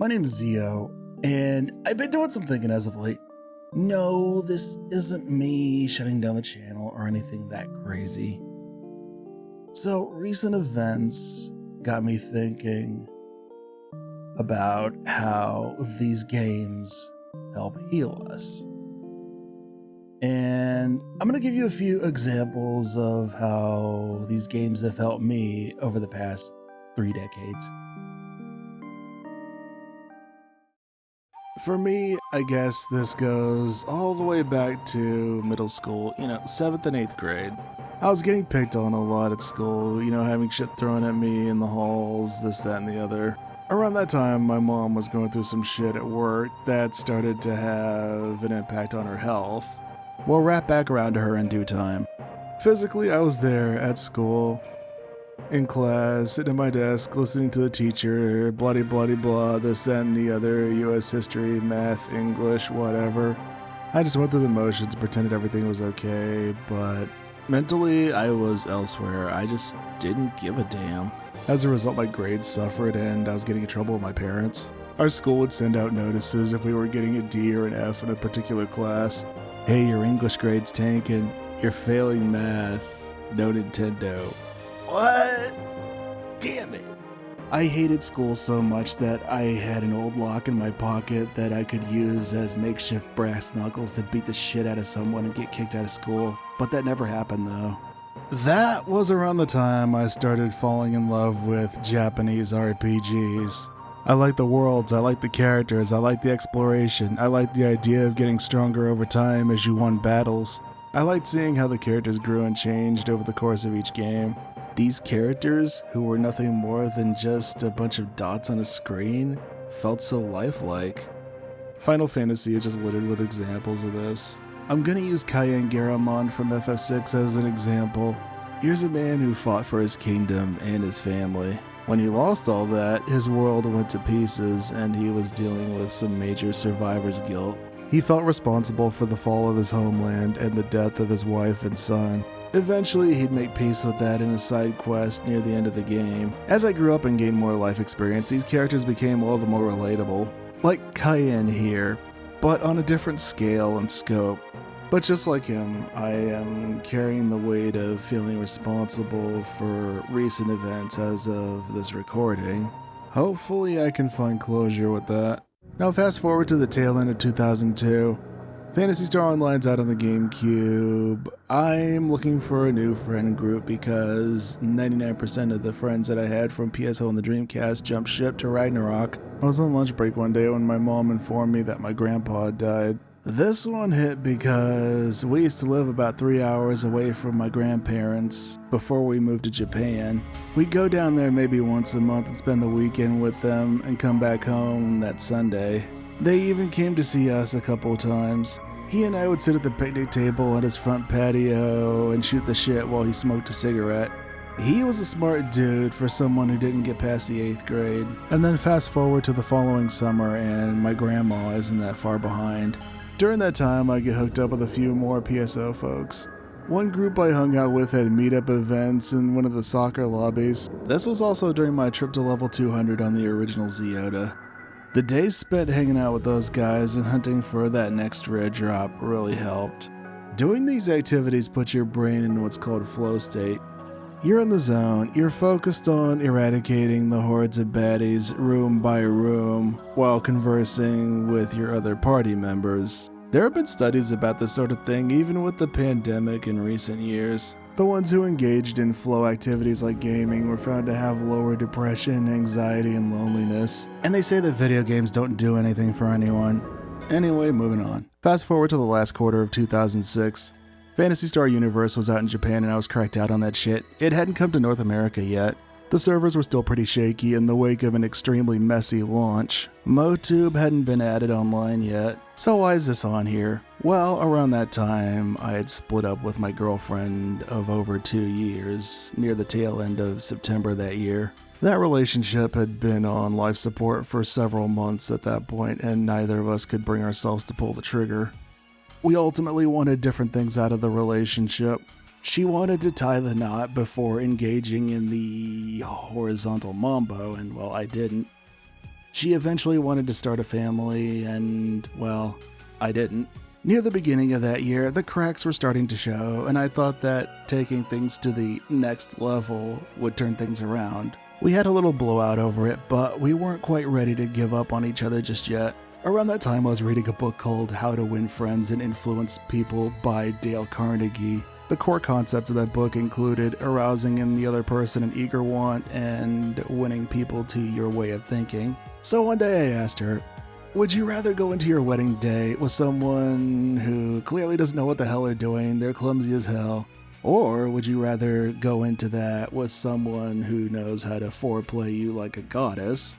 My name's Zio, and I've been doing some thinking as of late. No, this isn't me shutting down the channel or anything that crazy. So, recent events got me thinking about how these games help heal us. And I'm going to give you a few examples of how these games have helped me over the past 3 decades. For me, I guess this goes all the way back to middle school, 7th and 8th grade. I was getting picked on a lot at school, having shit thrown at me in the halls, this, that, and the other. Around that time, my mom was going through some shit at work that started to have an impact on her health. We'll wrap back around to her in due time. Physically, I was there at school, in class, sitting at my desk, listening to the teacher, bloody blah, this, that, and the other, US history, math, English, whatever. I just went through the motions, pretended everything was okay, but mentally, I was elsewhere. I just didn't give a damn. As a result, my grades suffered and I was getting in trouble with my parents. Our school would send out notices if we were getting a D or an F in a particular class. Hey, your English grade's tanking. You're failing math. No Nintendo. What? Damn it. I hated school so much that I had an old lock in my pocket that I could use as makeshift brass knuckles to beat the shit out of someone and get kicked out of school. But that never happened though. That was around the time I started falling in love with Japanese RPGs. I like the worlds, I like the characters, I like the exploration, I like the idea of getting stronger over time as you won battles. I liked seeing how the characters grew and changed over the course of each game. These characters, who were nothing more than just a bunch of dots on a screen, felt so lifelike. Final Fantasy is just littered with examples of this. I'm gonna use Cayenne Garamond from FF6 as an example. Here's a man who fought for his kingdom and his family. When he lost all that, his world went to pieces and he was dealing with some major survivor's guilt. He felt responsible for the fall of his homeland and the death of his wife and son. Eventually, he'd make peace with that in a side quest near the end of the game. As I grew up and gained more life experience, these characters became all the more relatable. Like Cayenne here, but on a different scale and scope. But just like him, I am carrying the weight of feeling responsible for recent events as of this recording. Hopefully I can find closure with that. Now fast forward to the tail end of 2002. Phantasy Star Online's out on the GameCube. I'm looking for a new friend group because 99% of the friends that I had from PSO and the Dreamcast jumped ship to Ragnarok. I was on lunch break one day when my mom informed me that my grandpa had died. This one hit because we used to live about 3 hours away from my grandparents before we moved to Japan. We'd go down there maybe once a month and spend the weekend with them and come back home that Sunday. They even came to see us a couple times. He and I would sit at the picnic table on his front patio and shoot the shit while he smoked a cigarette. He was a smart dude for someone who didn't get past the 8th grade. And then fast forward to the following summer and my grandma isn't that far behind. During that time, I get hooked up with a few more PSO folks. One group I hung out with had meetup events in one of the soccer lobbies. This was also during my trip to level 200 on the original Zeota. The days spent hanging out with those guys and hunting for that next rare drop really helped. Doing these activities puts your brain in what's called flow state. You're in the zone, you're focused on eradicating the hordes of baddies room by room while conversing with your other party members. There have been studies about this sort of thing even with the pandemic in recent years. The ones who engaged in flow activities like gaming were found to have lower depression, anxiety, and loneliness. And they say that video games don't do anything for anyone. Anyway, moving on. Fast forward to the last quarter of 2006. Phantasy Star Universe was out in Japan and I was cracked out on that shit. It hadn't come to North America yet. The servers were still pretty shaky in the wake of an extremely messy launch. MoTube hadn't been added online yet. So why is this on here? Well, around that time, I had split up with my girlfriend of over 2 years, near the tail end of September that year. That relationship had been on life support for several months at that point, and neither of us could bring ourselves to pull the trigger. We ultimately wanted different things out of the relationship. She wanted to tie the knot before engaging in the horizontal mambo, and well, I didn't. She eventually wanted to start a family, and, well, I didn't. Near the beginning of that year, the cracks were starting to show, and I thought that taking things to the next level would turn things around. We had a little blowout over it, but we weren't quite ready to give up on each other just yet. Around that time, I was reading a book called How to Win Friends and Influence People by Dale Carnegie. The core concepts of that book included arousing in the other person an eager want and winning people to your way of thinking. So one day I asked her, would you rather go into your wedding day with someone who clearly doesn't know what the hell they're doing, they're clumsy as hell, or would you rather go into that with someone who knows how to foreplay you like a goddess?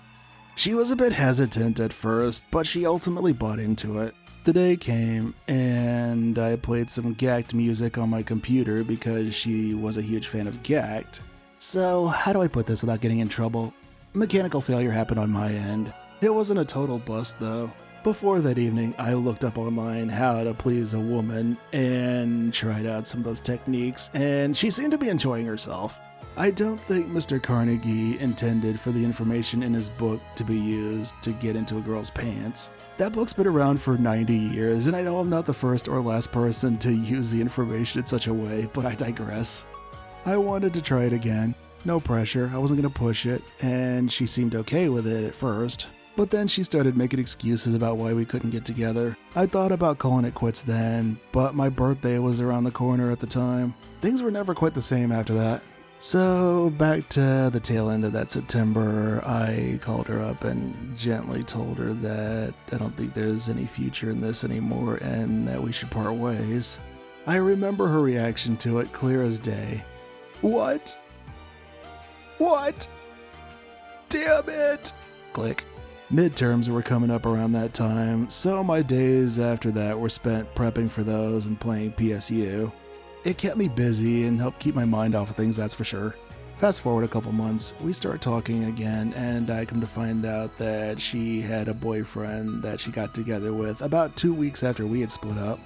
She was a bit hesitant at first, but she ultimately bought into it. The day came, and I played some Gacked music on my computer because she was a huge fan of Gacked. So, how do I put this without getting in trouble? Mechanical failure happened on my end. It wasn't a total bust though. Before that evening, I looked up online how to please a woman and tried out some of those techniques, and she seemed to be enjoying herself. I don't think Mr. Carnegie intended for the information in his book to be used to get into a girl's pants. That book's been around for 90 years, and I know I'm not the first or last person to use the information in such a way, but I digress. I wanted to try it again. No pressure, I wasn't going to push it, and she seemed okay with it at first. But then she started making excuses about why we couldn't get together. I thought about calling it quits then, but my birthday was around the corner at the time. Things were never quite the same after that. So, back to the tail end of that September, I called her up and gently told her that I don't think there's any future in this anymore and that we should part ways. I remember her reaction to it clear as day. What? What? Damn it! Click. Midterms were coming up around that time, so my days after that were spent prepping for those and playing PSU. It kept me busy and helped keep my mind off of things, that's for sure. Fast forward a couple months, we start talking again, and I come to find out that she had a boyfriend that she got together with about 2 weeks after we had split up.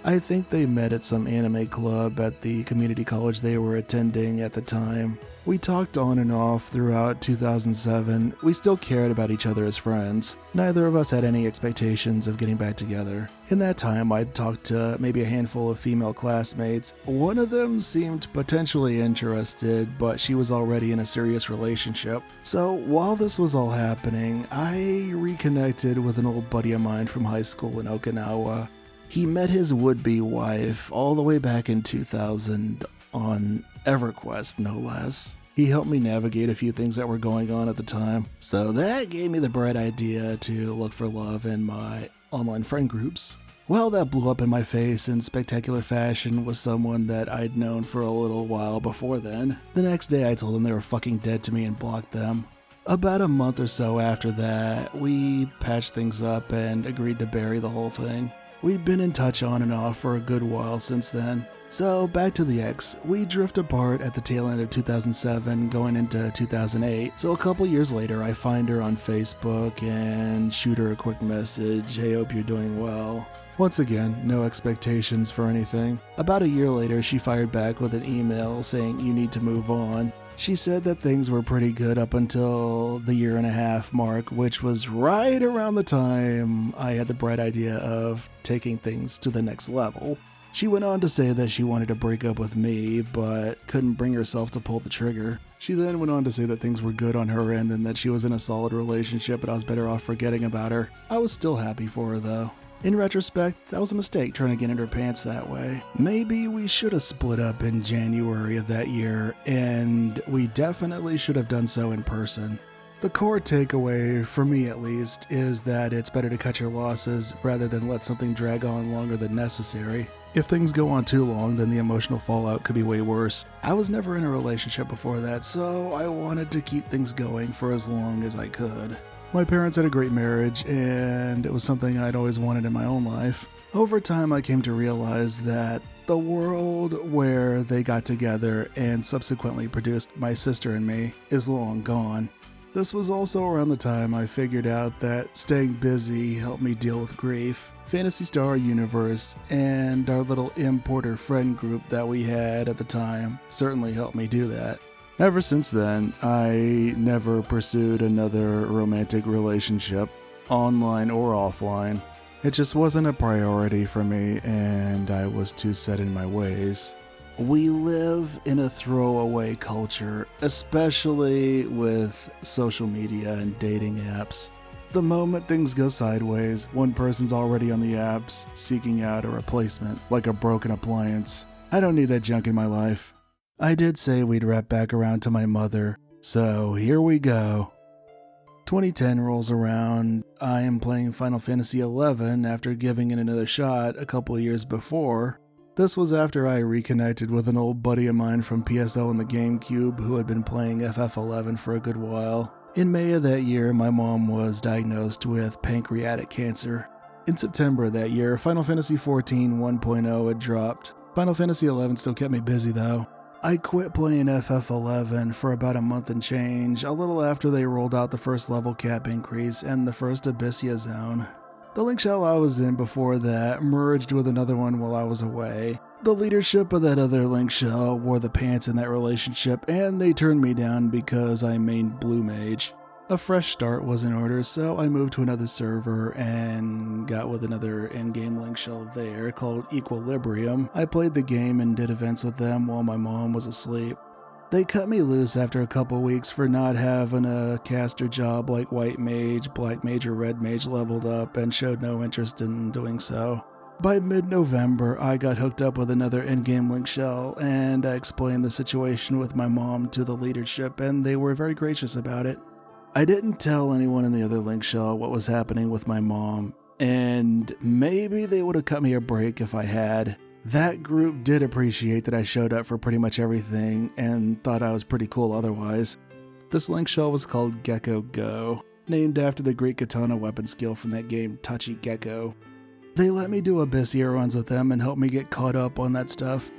I think they met at some anime club at the community college they were attending at the time. We talked on and off throughout 2007. We still cared about each other as friends. Neither of us had any expectations of getting back together. In that time, I'd talked to maybe a handful of female classmates. One of them seemed potentially interested, but she was already in a serious relationship. So while this was all happening, I reconnected with an old buddy of mine from high school in Okinawa. He met his would-be wife all the way back in 2000 on EverQuest, no less. He helped me navigate a few things that were going on at the time. So that gave me the bright idea to look for love in my online friend groups. Well, that blew up in my face in spectacular fashion with someone that I'd known for a little while before then. The next day I told them they were fucking dead to me and blocked them. About a month or so after that, we patched things up and agreed to bury the whole thing. We'd been in touch on and off for a good while since then. So back to the ex, we drift apart at the tail end of 2007 going into 2008. So a couple years later I find her on Facebook and shoot her a quick message, hey, hope you're doing well. Once again, no expectations for anything. About a year later she fired back with an email saying you need to move on. She said that things were pretty good up until the 1.5 year mark, which was right around the time I had the bright idea of taking things to the next level. She went on to say that she wanted to break up with me, but couldn't bring herself to pull the trigger. She then went on to say that things were good on her end and that she was in a solid relationship and I was better off forgetting about her. I was still happy for her though. In retrospect, that was a mistake trying to get in her pants that way. Maybe we should have split up in January of that year, and we definitely should have done so in person. The core takeaway, for me at least, is that it's better to cut your losses rather than let something drag on longer than necessary. If things go on too long, then the emotional fallout could be way worse. I was never in a relationship before that, so I wanted to keep things going for as long as I could. My parents had a great marriage, and it was something I'd always wanted in my own life. Over time, I came to realize that the world where they got together and subsequently produced my sister and me is long gone. This was also around the time I figured out that staying busy helped me deal with grief. Phantasy Star Universe and our little importer friend group that we had at the time certainly helped me do that. Ever since then, I never pursued another romantic relationship, online or offline. It just wasn't a priority for me, and I was too set in my ways. We live in a throwaway culture, especially with social media and dating apps. The moment things go sideways, one person's already on the apps, seeking out a replacement, like a broken appliance. I don't need that junk in my life. I did say we'd wrap back around to my mother, so here we go. 2010 rolls around. I am playing Final Fantasy XI after giving it another shot a couple years before. This was after I reconnected with an old buddy of mine from PSO and the GameCube who had been playing FF11 for a good while. In May of that year, my mom was diagnosed with pancreatic cancer. In September of that year, Final Fantasy XIV 1.0 had dropped. Final Fantasy XI still kept me busy though. I quit playing FF11 for about a month and change, a little after they rolled out the first level cap increase and the first Abyssia zone. The Link Shell I was in before that merged with another one while I was away. The leadership of that other Link Shell wore the pants in that relationship, and they turned me down because I mained Blue Mage. A fresh start was in order, so I moved to another server and got with another in-game Link Shell there called Equilibrium. I played the game and did events with them while my mom was asleep. They cut me loose after a couple weeks for not having a caster job like White Mage, Black Mage, or Red Mage leveled up and showed no interest in doing so. By mid-November, I got hooked up with another in-game Link Shell, and I explained the situation with my mom to the leadership, and they were very gracious about it. I didn't tell anyone in the other Link Shell what was happening with my mom, and maybe they would have cut me a break if I had. That group did appreciate that I showed up for pretty much everything and thought I was pretty cool otherwise. This Link Shell was called Gecko Go, named after the Greek katana weapon skill from that game Tachi Gecko. They let me do Abyssia runs with them and helped me get caught up on that stuff.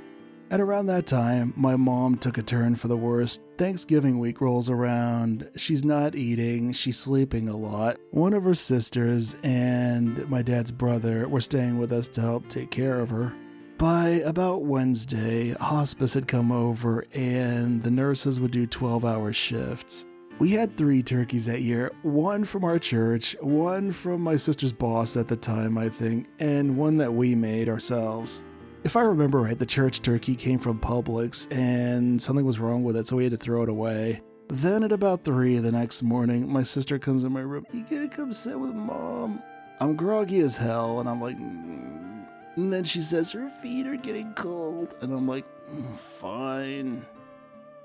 At around that time, my mom took a turn for the worse. Thanksgiving week rolls around. She's not eating, she's sleeping a lot. One of her sisters and my dad's brother were staying with us to help take care of her. By about Wednesday, hospice had come over and the nurses would do 12-hour shifts. We had 3 turkeys that year, one from our church, one from my sister's boss at the time, I think, and one that we made ourselves. If I remember right, the church turkey came from Publix and something was wrong with it, so we had to throw it away. Then at about 3 the next morning, my sister comes in my room. "You gotta come sit with Mom." I'm groggy as hell, and I'm like, And then she says her feet are getting cold, and I'm like, fine.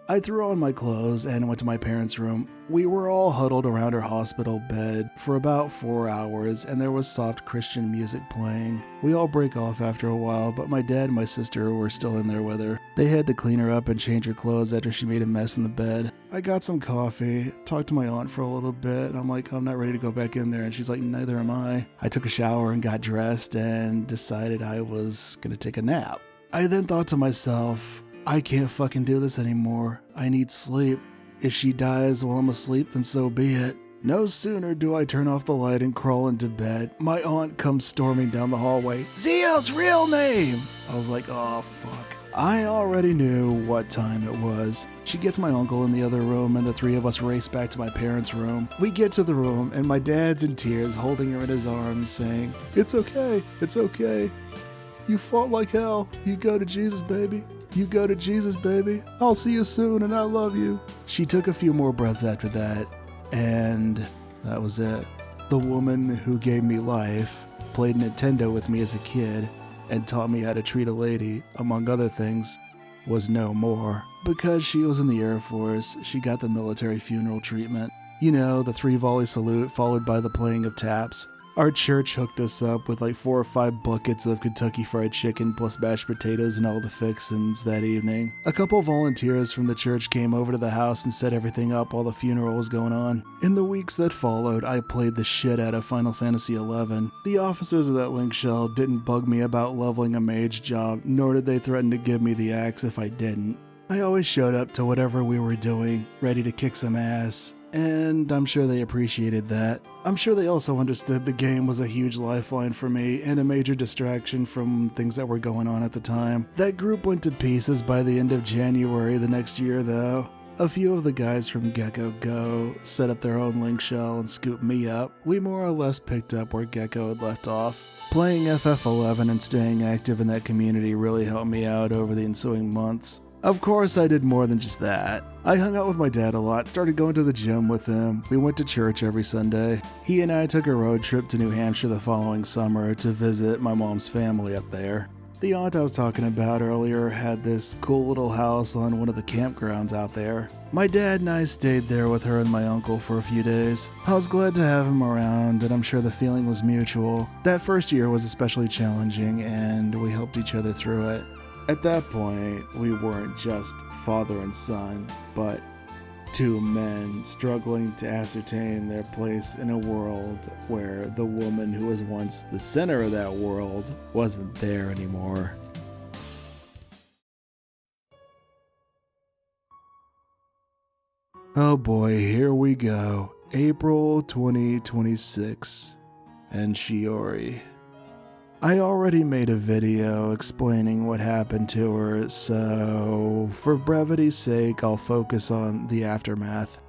I threw on my clothes and went to my parents' room. We were all huddled around her hospital bed for about 4 hours, and there was soft Christian music playing. We all break off after a while, but my dad and my sister were still in there with her. They had to clean her up and change her clothes after she made a mess in the bed. I got some coffee, talked to my aunt for a little bit, and I'm like, I'm not ready to go back in there, and she's like, neither am I. I took a shower and got dressed and decided I was gonna take a nap. I then thought to myself, I can't fucking do this anymore. I need sleep. If she dies while I'm asleep, then so be it. No sooner do I turn off the light and crawl into bed, my aunt comes storming down the hallway. "Zio's real name!" I was like, oh fuck. I already knew what time it was. She gets my uncle in the other room and the 3 of us race back to my parents' room. We get to the room and my dad's in tears holding her in his arms saying, it's okay, it's okay. You fought like hell. You go to Jesus, baby. You go to Jesus, baby. I'll see you soon and I love you. She took a few more breaths after that, and that was it. The woman who gave me life played Nintendo with me as a kid and taught me how to treat a lady, among other things, was no more. Because she was in the Air Force, she got the military funeral treatment. You know, the 3 volley salute followed by the playing of taps. Our church hooked us up with like 4 or 5 buckets of Kentucky Fried Chicken plus mashed potatoes and all the fixins that evening. A couple volunteers from the church came over to the house and set everything up while the funeral was going on. In the weeks that followed, I played the shit out of Final Fantasy XI. The officers of that Link Shell didn't bug me about leveling a mage job, nor did they threaten to give me the axe if I didn't. I always showed up to whatever we were doing, ready to kick some ass. And I'm sure they appreciated that. I'm sure they also understood the game was a huge lifeline for me and a major distraction from things that were going on at the time. That group went to pieces by the end of January the next year though. A few of the guys from Gecko Go set up their own link shell and scooped me up. We more or less picked up where Gecko had left off. Playing FF11 and staying active in that community really helped me out over the ensuing months. Of course, I did more than just that. I hung out with my dad a lot, started going to the gym with him. We went to church every Sunday. He and I took a road trip to New Hampshire the following summer to visit my mom's family up there. The aunt I was talking about earlier had this cool little house on one of the campgrounds out there. My dad and I stayed there with her and my uncle for a few days. I was glad to have him around, and I'm sure the feeling was mutual. That first year was especially challenging, and we helped each other through it. At that point, we weren't just father and son, but two men struggling to ascertain their place in a world where the woman who was once the center of that world wasn't there anymore. Oh boy, here we go. April 2026, and Shiori. I already made a video explaining what happened to her, so for brevity's sake, I'll focus on the aftermath.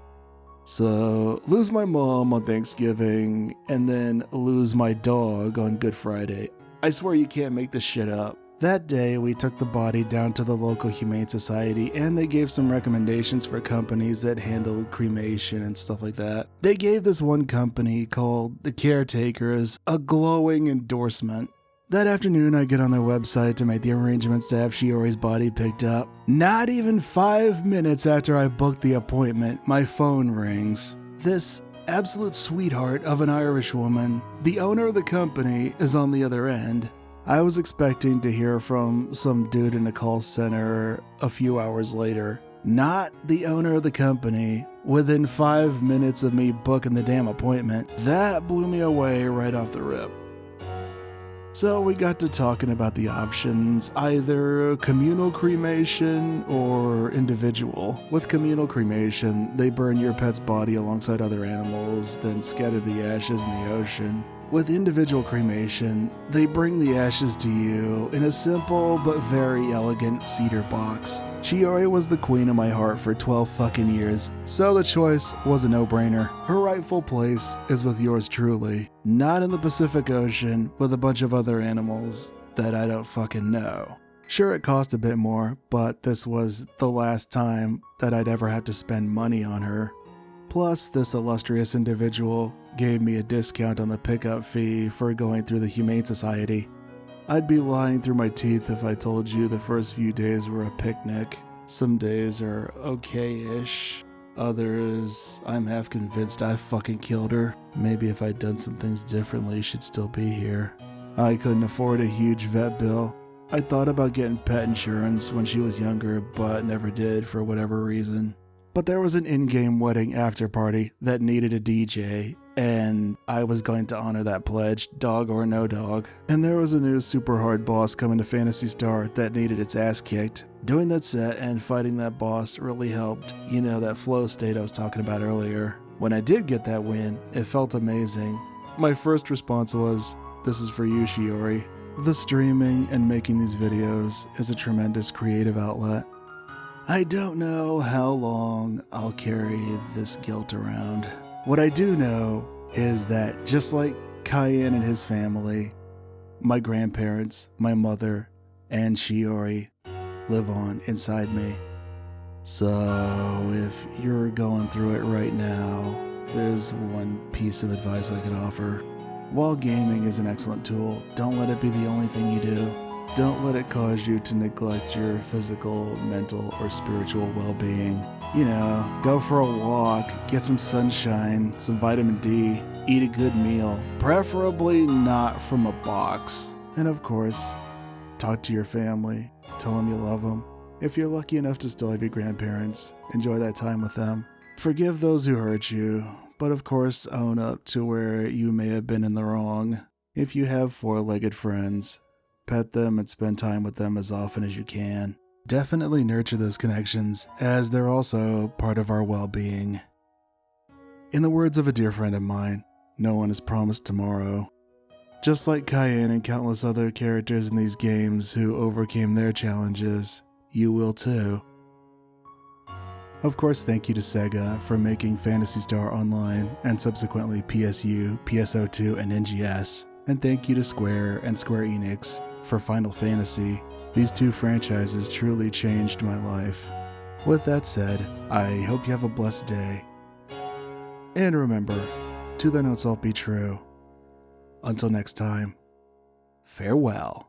So, lose my mom on Thanksgiving, and then lose my dog on Good Friday. I swear you can't make this shit up. That day, we took the body down to the local Humane Society, and they gave some recommendations for companies that handled cremation and stuff like that. They gave this one company called The Caretakers a glowing endorsement. That afternoon, I get on their website to make the arrangements to have Shiori's body picked up. Not even 5 minutes after I booked the appointment, my phone rings. This absolute sweetheart of an Irish woman, the owner of the company, is on the other end. I was expecting to hear from some dude in a call center a few hours later. Not the owner of the company, within 5 minutes of me booking the damn appointment. That blew me away right off the rip. So we got to talking about the options, either communal cremation or individual. With communal cremation, they burn your pet's body alongside other animals, then scatter the ashes in the ocean. With individual cremation, they bring the ashes to you in a simple but very elegant cedar box. Shiori was the queen of my heart for 12 fucking years, so the choice was a no-brainer. Her rightful place is with yours truly, not in the Pacific Ocean with a bunch of other animals that I don't fucking know. Sure, it cost a bit more, but this was the last time that I'd ever have to spend money on her. Plus, this illustrious individual gave me a discount on the pickup fee for going through the Humane Society. I'd be lying through my teeth if I told you the first few days were a picnic. Some days are okay-ish. Others, I'm half convinced I fucking killed her. Maybe if I'd done some things differently, she'd still be here. I couldn't afford a huge vet bill. I thought about getting pet insurance when she was younger, but never did for whatever reason. But there was an in-game wedding after party that needed a DJ, and I was going to honor that pledge, dog or no dog. And there was a new super hard boss coming to Phantasy Star that needed its ass kicked. Doing that set and fighting that boss really helped, you know, that flow state I was talking about earlier. When I did get that win, it felt amazing. My first response was, "This is for you, Shiori." The streaming and making these videos is a tremendous creative outlet. I don't know how long I'll carry this guilt around. What I do know is that just like Cayenne and his family, my grandparents, my mother, and Shiori live on inside me. So if you're going through it right now, there's one piece of advice I could offer. While gaming is an excellent tool, don't let it be the only thing you do. Don't let it cause you to neglect your physical, mental, or spiritual well-being. You know, go for a walk, get some sunshine, some vitamin D, eat a good meal, preferably not from a box. And of course, talk to your family, tell them you love them. If you're lucky enough to still have your grandparents, enjoy that time with them. Forgive those who hurt you, but of course own up to where you may have been in the wrong. If you have four-legged friends, pet them and spend time with them as often as you can. Definitely nurture those connections, as they're also part of our well-being. In the words of a dear friend of mine, no one is promised tomorrow. Just like Cayenne and countless other characters in these games who overcame their challenges, you will too. Of course, thank you to Sega for making Phantasy Star Online and subsequently PSU, PSO2, and NGS. And thank you to Square and Square Enix for Final Fantasy. These two franchises truly changed my life. With that said, I hope you have a blessed day. And remember, to thine own self be true. Until next time, farewell.